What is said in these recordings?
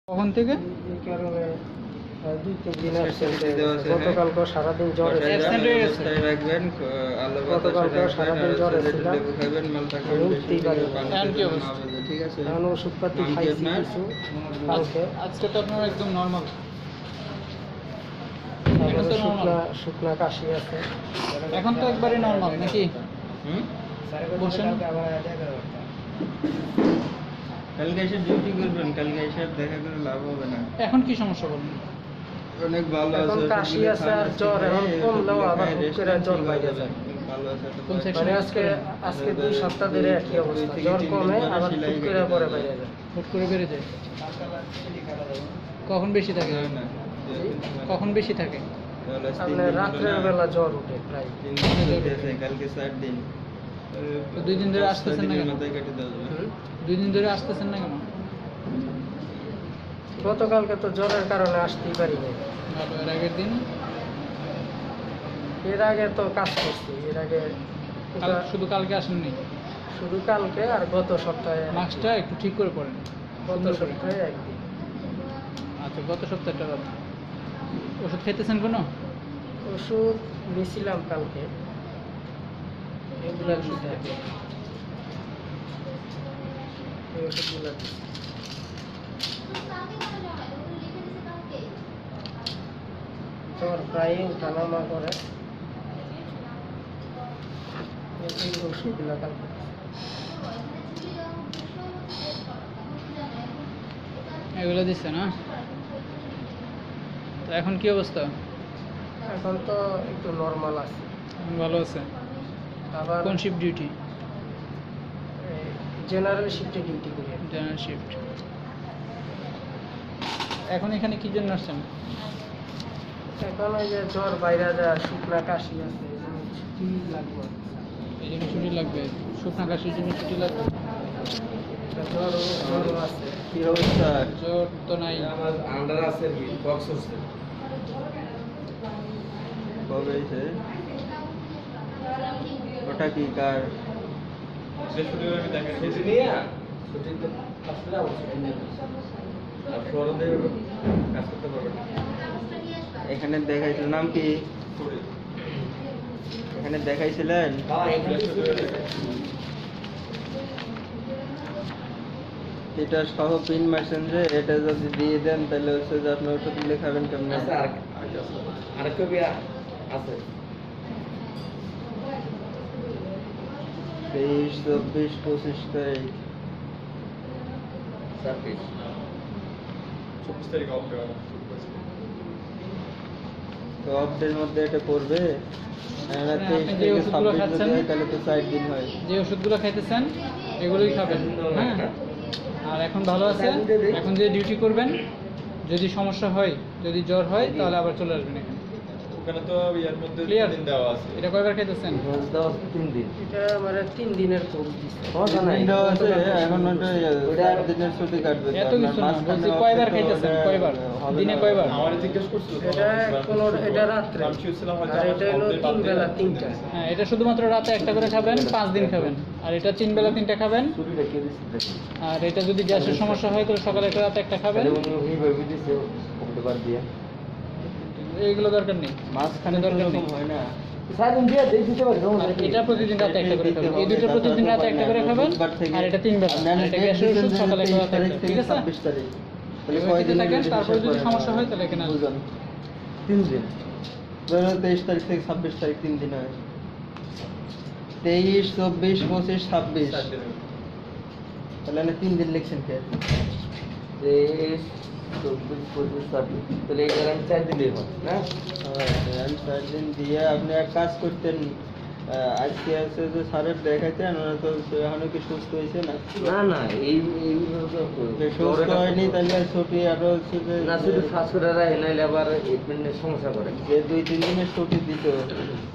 কখন থেকে? এই কারণে 2-3 দিন গতকালকে সারাদিন জ্বর রাখবেন, গতকালকে সারাদিন জ্বর ছিলাম, উঠতেই পারি না। ঠিক আছে। এখন ওষুধপাতি খাইছি কিছু কালকে। আজকে তো আপনার একদম নর্মাল। তারপরে শুকনা কাশি আছে। এখন তো একবারে নর্মাল নাকি? বসেন। কালকে এসে ডিউটি করবেন, কালকে এসে দেখা করে লাভ হবে না। এখন কি সমস্যা বলুন? অনেক ভালো এখন আছে, কাশি আছে আর জ্বর এখন কমলেও আবার হুট করে জ্বর বাইরে যায়। ভালো আছে। কোন মানে সেকশনে? আজকে 2 সপ্তাহ ধরে একই অবস্থা, জ্বর কমে আবার হুট করে পরে বাইরে যায়। হুট করে বেড়ে যায়। কখন বেশি থাকে? কখন বেশি থাকে? আপনার রাত্রের বেলা জ্বর উঠে প্রায়। কালকে 4 দিন। তো 2 দিন ধরে আসতেছেন না কেন? মাথায় কেটে দেওয়া যাবে। 2 দিন ধরে আসতেছেন না কেন? গতকালকে তো জ্বরের কারণে আসতেই পারি না। ভালো। এর আগের দিন? এর আগে তো কাজ করছি, এর আগে শুধু কালকে আসেননি? শুধু কালকে আর গত সপ্তাহে। মাস্কটা একটু ঠিক করে পড়েন। গত সপ্তাহে একদিন। আচ্ছা, গত সপ্তাহটা বাদ। ওষুধ খেতেছেন কোনো? ওষুধ নিয়েছিলাম কালকে, এগুলার ওষুধ আছে। এই ওষুধগুলো জ্বর প্রায় উঠানামা করে, এই ওষুধগুলো কালকে। এগুলো দিচ্ছে না? তো এখন কি অবস্থা? এখন তো একটু নর্মাল আছে। ভালো আছে। আবার কোন শিফট ডিউটি? জেনারেল শিফটে ডিউটি করি। General shift. এখন এখানে কি জন্য আসছেন? এখন ওই যে জ্বর বাইরে যায়, শুকনা কাশি আছে, এই জন্য ছুটি লাগবে। এই জন্য ছুটি লাগবে? শুকনা কাশির জন্য ছুটি লাগবে? জ্বরও আছে। কি অবস্থা? জ্বর তো নাই। আমার আন্ডার আছে কি বক্স আছে। কবে হয়েছে? ওটা কি কার? বৃহস্পতিবার আমি দেখা খেয়েছি নিয়ে ছুটিতে আসলে আমার ছুটি নেই। আর ফরদে কাজ করতে পারবে না। এখানে দেখাইছিল, নাম কি? এখানে দেখাইছিলেন? এটা সহ পিন মারছেন যে, এটা যদি দিয়ে দেন তাহলে হচ্ছে যে আপনি ওষুধ গুলো খাবেন কেমন? আছে আর কবি আছে 23, 24, 25 তারিখ। 24 তারিখ অফ দেওয়া। তো অফডের মধ্যে এটা পড়বে। আপনি যে ওষুধগুলো খাচ্ছেন, তাহলে তো 4 দিন হয়। যে ওষুধগুলো খাইতেছেন এগুলোই খাবেন, হ্যাঁ? আর এখন ভালো আছে, এখন যে ডিউটি করবেন, যদি সমস্যা হয়, যদি জ্বর হয় তাহলে আবার চলে আসবেন এখানে। ওখানে তো ইয়ার মধ্যে ক্লিয়ার? 3 দিন দেওয়া আছে। এটা কয়বার খাইতেছেন? 3 দিন। এটা মানে 3 দিনের কোর্স দিচ্ছে। দিনটাও আছে, এখন ওটা 4 দিনের ছুটি কাটবে। এত কিছু না, বলছি কয়বার খাইতেছেন, কয়বার দিনে, কয়বার? আমার জিজ্ঞেস করছিল এটা রাত্রে, আর এটা হলো 3 বেলা 3টা। হ্যাঁ, এটা শুধুমাত্র রাতে একটা করে খাবেন, 5 দিন খাবেন। আর এটা 3 বেলা 3টা খাবেন। ছুটিটা কে দিচ্ছে? আর এটা যদি গ্যাসের সমস্যা হয় তাহলে সকালে একটা, রাতে একটা খাবেন। এইভাবে দিছে কতবার দিয়ে এইগুলো দরকার নেই, মাঝখানে দরকার নেই। হয় না। সারাদিন দিয়ে দেই দিতে পারি। আর এটা প্রতিদিন রাতে একটা করে খাবেন, এই দুটো প্রতিদিন রাতে একটা করে খাবেন। আর এটা 3 বেলা, আর এটা গ্যাসের ওষুধ সকালে একটা, রাতে একটা, ঠিক আছে? 26 তারিখ। তাহলে এভাবে কয়দিন খেতে থাকেন, তারপরে যদি সমস্যা হয় তাহলে এখানে আসবেন। বুঝলাম। 3 দিন। ধরো 23 তারিখ থেকে 26 তারিখ 3 দিন হয়। 23, 24, 25, 26। তাহলে না 3 দিন লিখছেন কে? 23, 24, 25, 26 তাহলে এই গ্যারান্টি 4 দিলেই হয় না? আমি 4 দিন দিয়ে আপনি এক কাজ করতেন, আজকে আছে যে স্যারের দেখাইতেন, ওরা তো এখনো কি সুস্থ হয়েছে না? না না এই যে সুস্থ হয়নি তাহলে ছুটি আরো হচ্ছে যে না শুধু ফাঁস করে রাখে নাইলে আবার ট্রিটমেন্টের সমস্যা করে। যে 2-3 দিনের ছুটি দিত,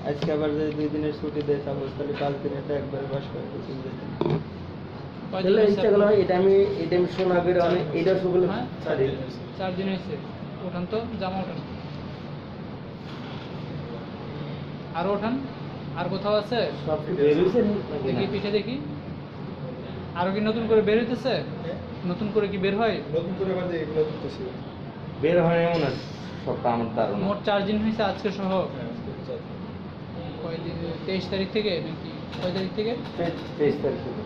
আজকে আবার যে 2 দিনের ছুটি দেয় সাপোজ, তাহলে 5 দিনেরটা একবারে বাস করে দিতে যেতেন। তাহলে ইচ্ছা করলে এটা আমি শোনা করে অনেক এটা সকলে হ্যাঁ? 4 দিন হয়েছে। ওঠান তো, জামা ওঠান। আরো ওঠান। আর কোথাও আছে? সব কি বের হয়েছে দেখি, পিঠে দেখি। আরো কি নতুন করে বের হইতেছে? নতুন করে কি বের হয়? নতুন করে আবার যে এগুলো করতেছি বের হয় এমন আর সবটা আমার ধারণা। মোট 4 দিন হয়েছে আজকে সহ। হ্যাঁ কয়দিন? 23 তারিখ থেকে নাকি কয় তারিখ থেকে? 23 তারিখ থেকে।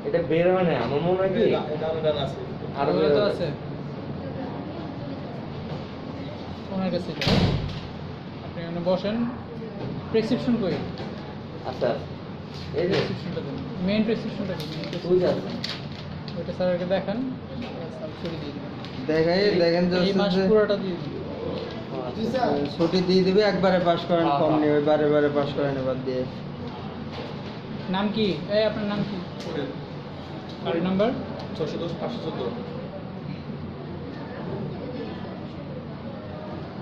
এটা বের হয় না আমার মনে হয় কি এটা গান আছে আরো ওগুলো বের তো হবে। আছে ওনার কাছে এটা। আপনি এখানে বসেন। প্রেসক্রিপশন কই? আচ্ছা এই যে প্রেসক্রিপশনটা দেন। মেইন প্রেসক্রিপশনটা কি? তুই যাস ওইটা স্যারকে দেখান, স্যার ছুটি দিয়ে দিবেন। দেখেন যে এই মাস হচ্ছে যে পুরোটা দিয়ে দিন। ছুটি দিয়ে দিবে, একবারে পাস করেন, হ্যাঁ, কম হ্যাঁ। নেবে, বারে বারে পাস করেন এবার দিয়ে। নাম কি? এই আপনার নাম কি? গাড়ি নাম্বার? 610 514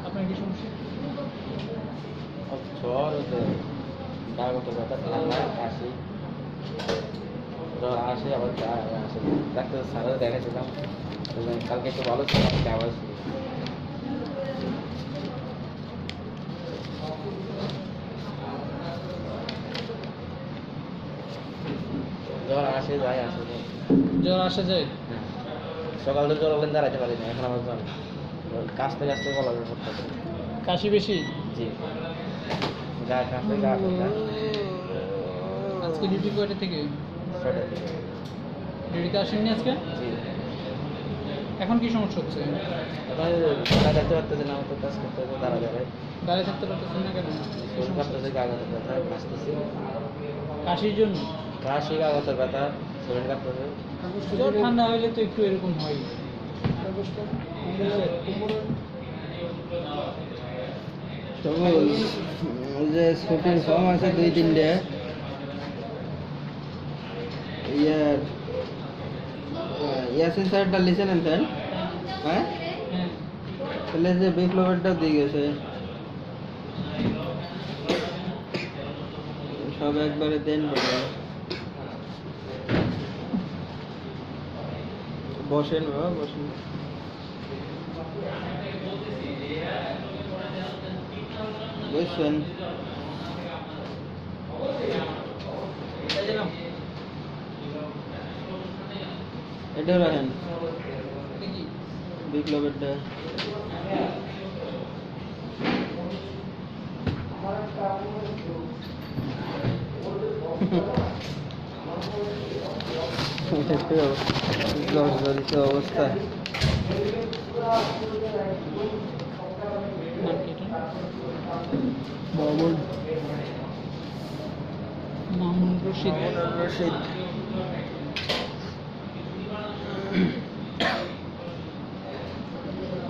আপনার কি সমস্যা? জ্বর গাগত ব্যথা ঠান্ডা কাশি জ্বর আসে আবার আসে ডাক্তার স্যারের দেখাচ্ছিলাম কালকে একটু ভালো ছিল আজকে আবার শুরু। জ্বর আসে যায় আসে যায়। জ্বর আসে যায়? হ্যাঁ সকাল থেকে জ্বর হলেন দাঁড়াইতে পারি না এখন আমার জ্বর কাশতে কাশতে গলা করতে কাশি বেশি? জি গা কাশতে গা করতে আজকে ডিউটি কয়টা থেকে? ছয়টা থেকে। ডিউটিতে আসেননি আজকে? জি এখন কি সমস্যা হচ্ছে? এবার গা দেখতে পারতেছে না তো কাজ করতে করতে দাঁড়া দাঁড়ায় দাঁড়িয়ে থাকতে পারতেছেন না কেন? কি শরীর সমস্যা? কাঁপতেছে গা কাঁপতে ব্যথা কাশতেছে কাশির জন্য? কাশি গা কাঁপতে ব্যথা শরীর কাঁপতেছে জ্বর ঠান্ডা হইলে তো একটু এরকম হয়। সবুজ, ওই যে ছুটির ফর্ম আছে 2-3টে, ইয়াসিন স্যারটা লিখে নেন স্যার। হ্যাঁ হ্যাঁ তাহলে যে বিপ্লবেরটাও দিয়ে গেছে, সব একবারে দেন বলে। বসেন বাবা, বসেন। বুঝছেন? এটা রাখেন দেখি। বিপ্লবেরটা। জর্জরিত অবস্থা। নাম কি এটা? মামুন মামুন রশিদ। রশিদ।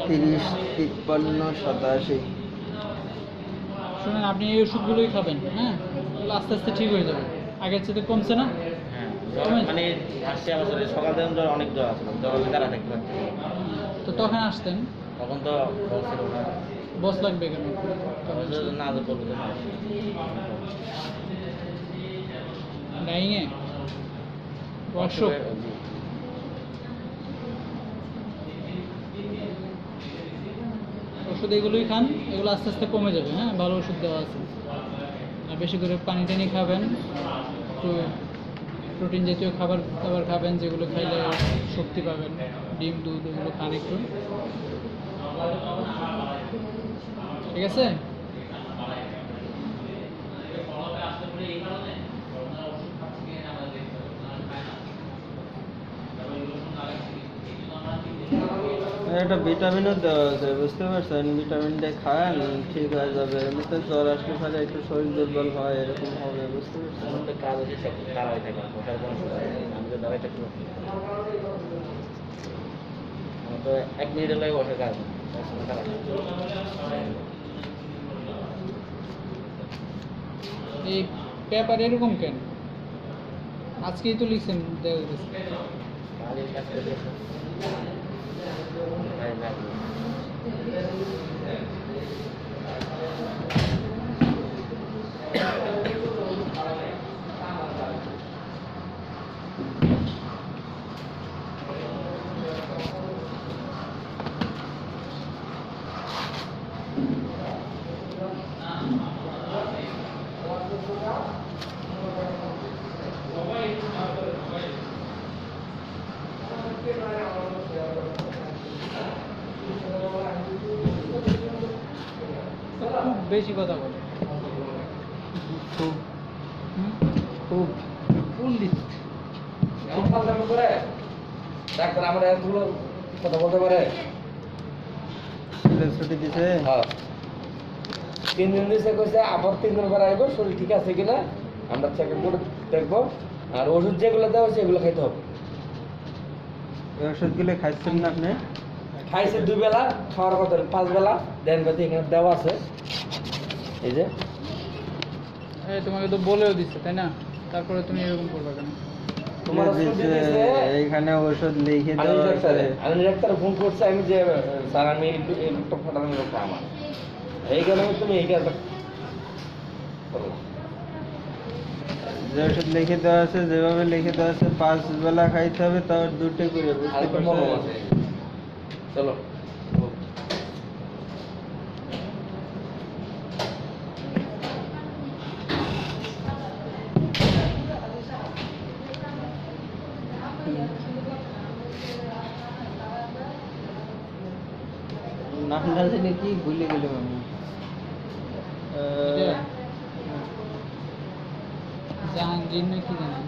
তিরিশ 53 87। শুনেন, আপনি এই ওষুধগুলোই খাবেন, হ্যাঁ? এগুলো আস্তে আস্তে ঠিক হয়ে যাবে। আগের চেয়ে কমছে না? হ্যাঁ জ্বর মানে আসছে আমার শরীরে সকাল থেকে জ্বর অনেক জ্বর আছে জ্বর হলে দাঁড়া থাকতে পারছি না। তো তখন আসতেন? তখন তো বলছিল না বস লাগবে কেন? না তো বলবো তো ডাইংয়ে? ওয়ার্কশপ? ওষুধ এগুলোই খান, এগুলো আস্তে আস্তে কমে যাবে, হ্যাঁ? ভালো ওষুধ দেওয়া আছে। আর বেশি করে পানি টানি খাবেন, একটু প্রোটিন জাতীয় খাবার দাবার খাবেন, যেগুলো খাইলে শক্তি পাবেন। ডিম দুধ এগুলো খান একটু, ঠিক আছে? একটা ভিটামিনও দেওয়া আছে, বুঝতে পারছেন? ভিটামিনটা খান, ঠিক হয়ে যাবে। এমনিতে জ্বর আসলে খালি একটু শরীর দুর্বল হয়, এরকম হবে, বুঝতে পারছেন? আমার তো কাজ হচ্ছে সব খারাপ হয়ে থাকে বসার কোনো সময় নেই। আমি তো দাঁড়াইতে একটু আমার তো 1 মিনিটের লাগে বসে কাজ খারাপ এই পেপার এরকম কেন? আজকেই তো লিখছেন, দেখা গেছে। কাজের কাজ করতে ভাই লাগবে বেশি কথা বলে। খুব হুম? খুব পণ্ডিত। এমন ফালতামি করে ডাক্তার আমার এতগুলো কথা বলতে পারে। ছুটি দিছে। হ্যাঁ 3 দিন দিয়েছে, কইছে আবার 3 দিন পর আইবো, শরীর ঠিক আছে কিনা আমরা চেক করে দেখবো, আর ওষুধ যেগুলো দেওয়া হয়েছে এগুলো খাইতে হবে। এই ওষুধগুলো খাইছেন না আপনি? খাইছে 2 বেলা, খাওয়ার কথা 5 বেলা, দেন বাতি এখানে দেওয়া আছে এই যে। এই তোমাকে তো বলেও দিচ্ছে তাই না, তারপরে তুমি এরকম করবে কেন? তোমার ওষুধ দিছে, দিয়েছে। এইখানে ওষুধ লিখে আমি দেওয়া ডাক্তারে, আছে। আমি ডাক্তার ফোন করছি, আমি যে স্যার আমি এই লোকটা ফাটানোর লোকটা আমার, এই কারণে তুমি এই কাজটা করো। যে ওষুধ লিখে দেওয়া আছে, যেভাবে লিখে দেওয়া আছে 5 বেলা খাইতে হবে, তার 2টা করে, আর বুঝতে একটু মলম পারছেন? আছে, চলো। নামটা জানি কি ভুলে গেলাম আমি। এটা? জাহাঙ্গীর নাকি জানি,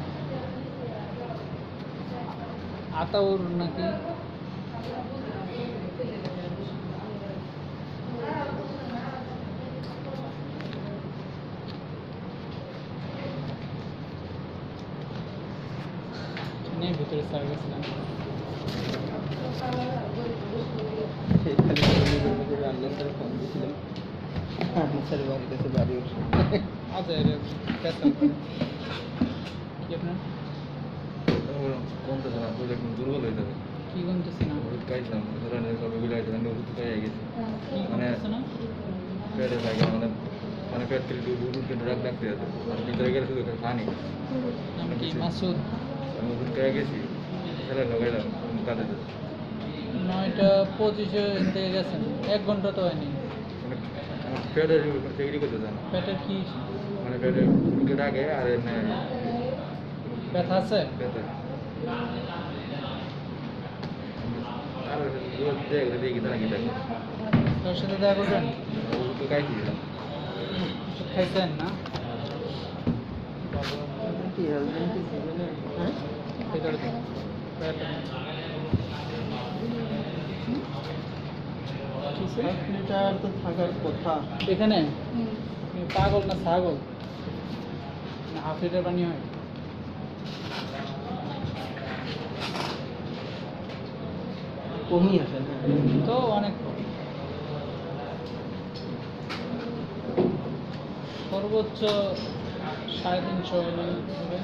আতাউর নাকি, নেই ভিতরে স্যার গেছিলাম। সেই খালি করে আনলেন, তার ফোন দিয়েছিলাম। স্যার বাড়ির কাছে বাড়ি উঠছে। আচ্ছা এটা ক্যান্সেল করে। কি আপনার কমতেছে না, শরীর একদম দুর্বল হয়ে যাবে। কি কমতেছে না? ওষুধ খাইছিলাম, ধরেন সব এগুলো খাইছিলাম, ওষুধ খাইয়ে গেছি। কি মানে কমতেছে না? পেটে থাকে, মানে পেট থেকে দুধ কিন্তু রাখ রাখতে আছে, আর ভিতরে গেলে শুধু পানি। নাম কি মাসুদ? আমি ওষুধ খাইয়ে গেছি, ছেলে লাগাইলাম কাঁদে, 9:25 থেকে গেছেন, 1 ঘন্টা তো হয়নি। মানে আমার পেটের চেকরি করতে চায় না, পেটের কি মানে পেটে ঢুকে ডাকে আর এমনি ব্যথা আছে? পেটে আর দেখি তারা কি দেখে তোর সাথে দেখা করবেন? ওষুধ তো খাইছি। ওষুধ খাইছেন না? কি হাজবেন্ড কি ছিল না? হ্যাঁ? ভিতরে তো পেটে। লিটার তো থাকার কথা। এখানে তুমি পাগল না ছাগল? না হাফ লিটার পানি হয়? কমই আসে না। তো অনেক কম। সর্বোচ্চ 350 হবে।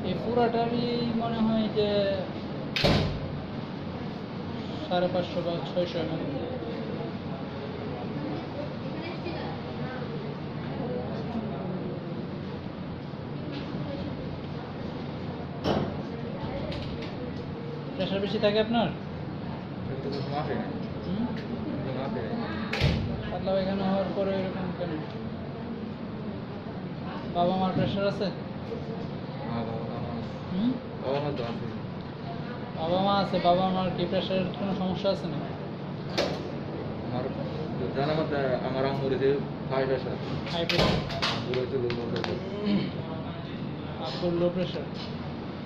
এই পুরাটারই মনে হয় যে 550 বা 600 ml। প্রেশার বেশি থাকে আপনার? কিন্তু কিছু মাপে নাই, হুম? কিন্তু মাপে নাই। পাতলা পায়খানা হওয়ার পরে এরকম কেন? বাবা মার প্রেশার আছে? হ্যাঁ, বাবা মা হুম? বাবা মা তো আছে। বাবা মা আছে, বাবা মার কি প্রেশারের কোনো সমস্যা আছে না? আমার জানা মতে আমার আম্মুর যে হাই প্রেশার, হাই প্রেশার, আব্বুর হচ্ছে লো প্রেশার, আব্বুর লো প্রেশার।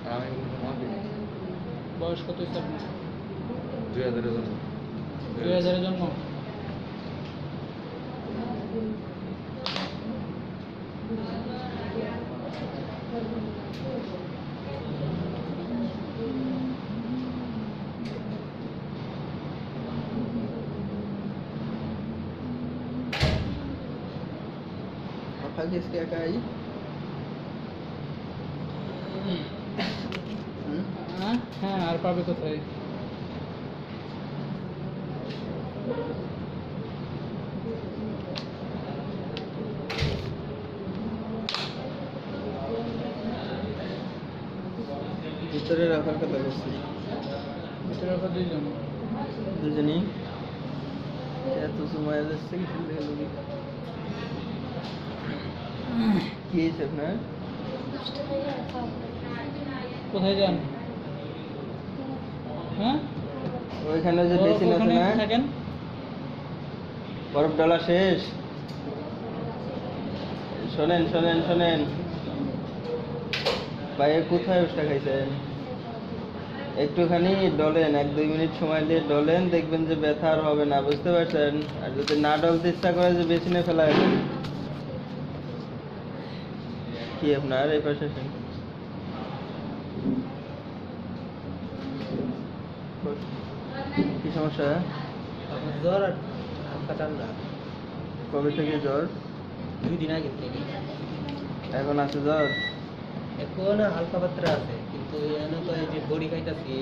আর আমি কিন্তু মাপি নাই। বয়স কত হয়েছে আপনার? 2000 এর জন্য 2000 জন্ম? आपका किसके का आई? হ্যাঁ, আর পাবে কোথায়? ভিতরে রাখার কথা বলছি। ভিতরে রাখা 2 জন। দুজনেই এত সময় যাচ্ছে কি সুন্দর লোক। কি হয়েছে আপনার? কোথায় যান? হ্যাঁ? ওইখানে যে বরফ বেসিন আছে ওখানে না, থাকেন। বরফ ডালা শেষ। শোনেন শোনেন শোনেন, বাইরে কোথায় উষ্টা খাইছেন? একটুখানি ডলেন, 1-2 মিনিট সময় দিয়ে ডলেন, দেখবেন যে ব্যথা আর হবে না, বুঝতে পারছেন? আর যদি না ডলতে ইচ্ছা করে যে বেসিনে ফেলা যাবে। কি আপনার এই পাশে আসেন। কি সমস্যা? আমার জ্বর আর হালকা ঠান্ডা, কবে থেকে জ্বর? 2 দিন আগে থেকে। এখন আছে জ্বর? এখন হালকা পাতলা আছে, কিন্তু এনে তো এই যে বড়ি খাইতাছি,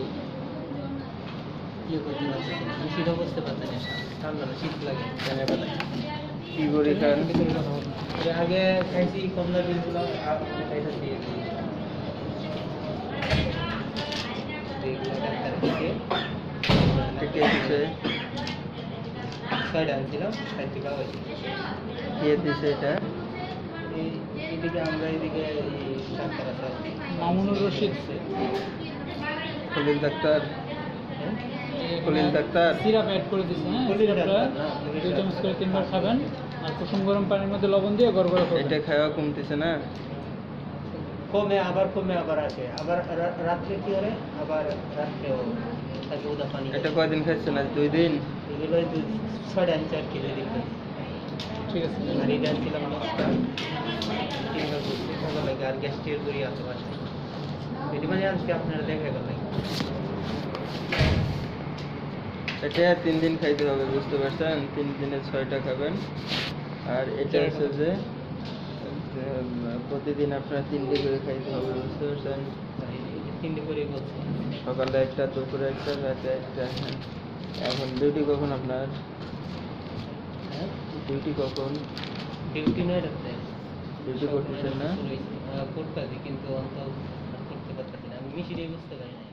করতে পারতেছি না, শীতও বুঝতে পারতেছি না, ঠান্ডা না শীত লাগে ফ্যানের বেলায়। কি বড়ি খান? এর আগে খাইছি কমলা বিলগুলো, খাইতাছি এগুলো ডাক্তার থেকে কে দিছে? 6টা আনছিলাম, 60 টাকা হয়েছে। কে দিছে এটা? এদিকে আমরা এদিকে এই ডাক্তার আছে আর কি। মামুনুর রশিদ। খলিল ডাক্তার? হ্যাঁ? খলিল ডাক্তার? সিরাপ অ্যাড করে দিচ্ছে, হ্যাঁ খলিল সিরাপটা ডাক্তার, না, খলিল 2 চামচ ডাক্তার। করে 3 বার খাবেন, আর কুসুম গরম পানির মধ্যে লবণ দিয়ে গড়গড়া এটা করবেন। খাওয়া কমতেছে না? কমে আবার আসে, আবার রাত্রে কি করে, আবার রাত্রেও থাকে ওদা পানি। এটা কয়দিন খাচ্ছেন? আজ 2 দিন? এগুলো 6টা আনছি আর কি যেদিন। ঠিক আছে। আর এটা আনছিলাম 10টা, 3বার করছি, ভালো লাগে। আর গ্যাস্ট্রিক করি আছে বাসায়, এটি মানে আনছি আপনারা দেখে গেল লাগে। এটা 3 দিন খাইতে হবে, বুঝতে পারছেন? 3 দিনে 6টা খাবেন। আর এটা হচ্ছে যে প্রতিদিন আপনার 3টে করে খাইতে হবে, বুঝতে পারছেন? 3টে করে বলছি। সকালে একটা, দুপুরে একটা, রাতে একটা। হ্যাঁ। এখন ডিউটি কখন আপনার? হ্যাঁ, ডিউটি কখন? ডিউটি নয় রাত্রে। ডিউটি করতেছেন না? করতে কিন্তু অন্ত আর করতে পারতেছি না, আমি মিশিয়ে বুঝতে পারি না।